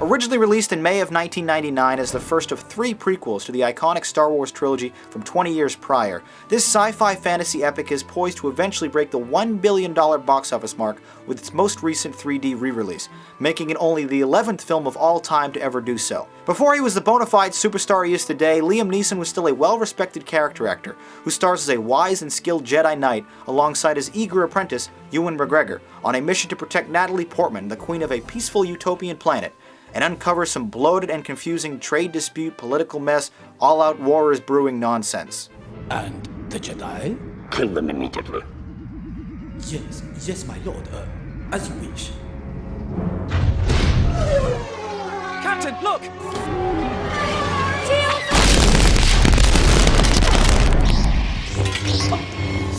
Originally released in May of 1999 as the first of 3 prequels to the iconic Star Wars trilogy from 20 years prior, this sci-fi fantasy epic is poised to eventually break the $1 billion box office mark with its most recent 3D re-release, making it only the 11th film of all time to ever do so. Before he was the bona fide superstar he is today, Liam Neeson was still a well-respected character actor who stars as a wise and skilled Jedi Knight alongside his eager apprentice, Ewan McGregor, on a mission to protect Natalie Portman, the queen of a peaceful utopian planet, and uncover some bloated and confusing trade dispute, political mess, all-out war is brewing nonsense. And the Jedi? Kill them immediately. Yes, my lord. As you wish. Captain, look!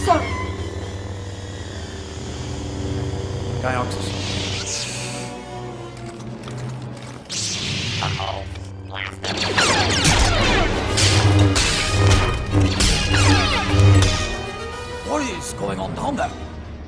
Sorry. Dioxys. What is going on down there?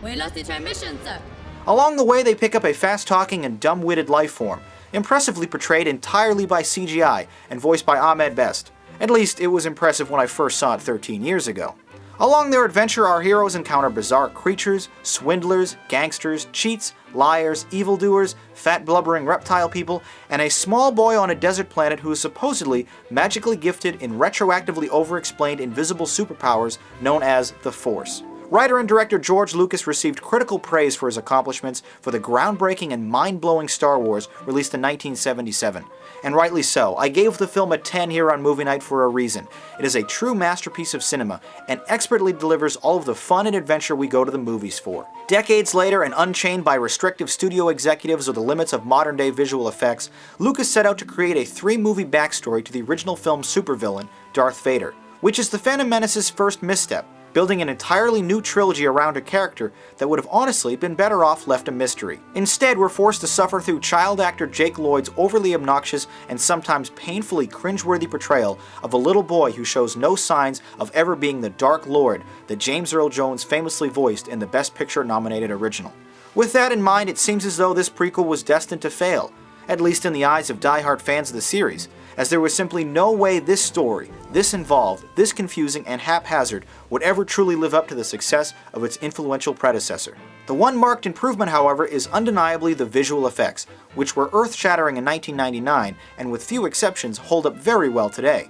We lost the transmission, sir. Along the way, they pick up a fast-talking and dumb-witted life form, impressively portrayed entirely by CGI and voiced by Ahmed Best. At least, it was impressive when I first saw it 13 years ago. Along their adventure, our heroes encounter bizarre creatures, swindlers, gangsters, cheats, liars, evildoers, fat blubbering reptile people, and a small boy on a desert planet who is supposedly magically gifted in retroactively over-explained invisible superpowers known as the Force. Writer and director George Lucas received critical praise for his accomplishments for the groundbreaking and mind-blowing Star Wars released in 1977. And rightly so. I gave the film a 10 here on Movie Night for a reason. It is a true masterpiece of cinema, and expertly delivers all of the fun and adventure we go to the movies for. Decades later, and unchained by restrictive studio executives or the limits of modern-day visual effects, Lucas set out to create a 3-movie backstory to the original film's supervillain, Darth Vader, which is the Phantom Menace's first misstep, building an entirely new trilogy around a character that would have honestly been better off left a mystery. Instead, we're forced to suffer through child actor Jake Lloyd's overly obnoxious and sometimes painfully cringeworthy portrayal of a little boy who shows no signs of ever being the Dark Lord that James Earl Jones famously voiced in the Best Picture nominated original. With that in mind, it seems as though this prequel was destined to fail, at least in the eyes of die-hard fans of the series, as there was simply no way this story, this involved, this confusing and haphazard, would ever truly live up to the success of its influential predecessor. The one marked improvement, however, is undeniably the visual effects, which were earth-shattering in 1999 and with few exceptions hold up very well today.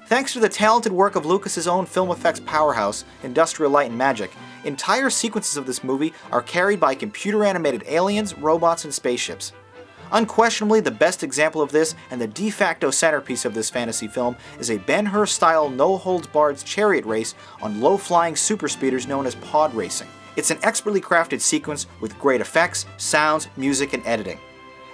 Thanks to the talented work of Lucas's own film effects powerhouse, Industrial Light and Magic, entire sequences of this movie are carried by computer-animated aliens, robots, and spaceships. Unquestionably, the best example of this and the de facto centerpiece of this fantasy film is a Ben-Hur-style no-holds-barred chariot race on low-flying superspeeders known as pod racing. It's an expertly crafted sequence with great effects, sounds, music, and editing.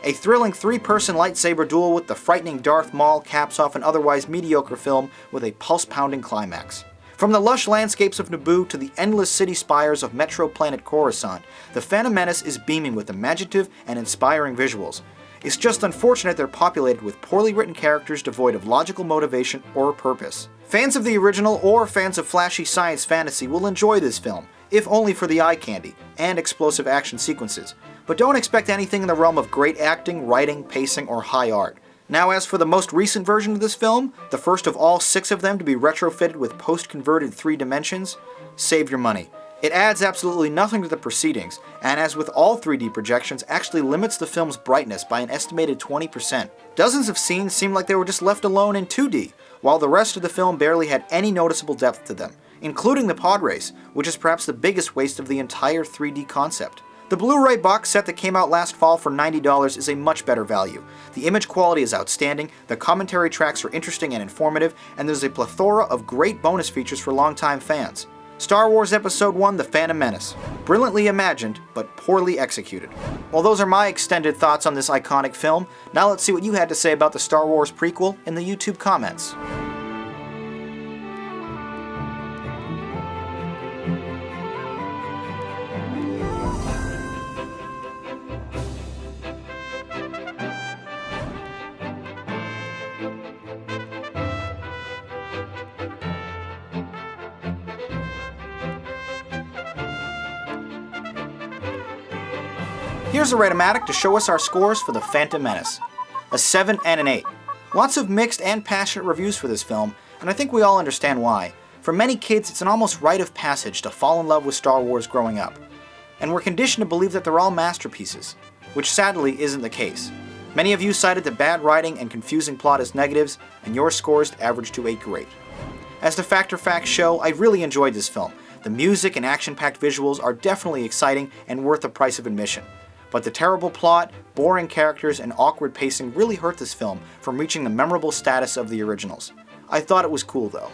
A thrilling 3-person lightsaber duel with the frightening Darth Maul caps off an otherwise mediocre film with a pulse-pounding climax. From the lush landscapes of Naboo to the endless city spires of Metro Planet Coruscant, the Phantom Menace is beaming with imaginative and inspiring visuals. It's just unfortunate they're populated with poorly written characters devoid of logical motivation or purpose. Fans of the original or fans of flashy science fantasy will enjoy this film, if only for the eye candy and explosive action sequences, but don't expect anything in the realm of great acting, writing, pacing, or high art. Now, as for the most recent version of this film, the first of all 6 of them to be retrofitted with post-converted 3 dimensions, save your money. It adds absolutely nothing to the proceedings, and as with all 3D projections, actually limits the film's brightness by an estimated 20%. Dozens of scenes seem like they were just left alone in 2D, while the rest of the film barely had any noticeable depth to them, including the pod race, which is perhaps the biggest waste of the entire 3D concept. The Blu-ray box set that came out last fall for $90 is a much better value. The image quality is outstanding, the commentary tracks are interesting and informative, and there's a plethora of great bonus features for longtime fans. Star Wars Episode 1: The Phantom Menace. Brilliantly imagined, but poorly executed. Well, those are my extended thoughts on this iconic film. Now let's see what you had to say about the Star Wars prequel in the YouTube comments. Here's a Rate-O-Matic to show us our scores for the Phantom Menace. A 7 and an 8. Lots of mixed and passionate reviews for this film, and I think we all understand why. For many kids, it's an almost rite of passage to fall in love with Star Wars growing up. And we're conditioned to believe that they're all masterpieces, which sadly isn't the case. Many of you cited the bad writing and confusing plot as negatives, and your scores averaged to a great. As the Factor Facts show, I really enjoyed this film. The music and action-packed visuals are definitely exciting and worth the price of admission. But the terrible plot, boring characters, and awkward pacing really hurt this film from reaching the memorable status of the originals. I thought it was cool though.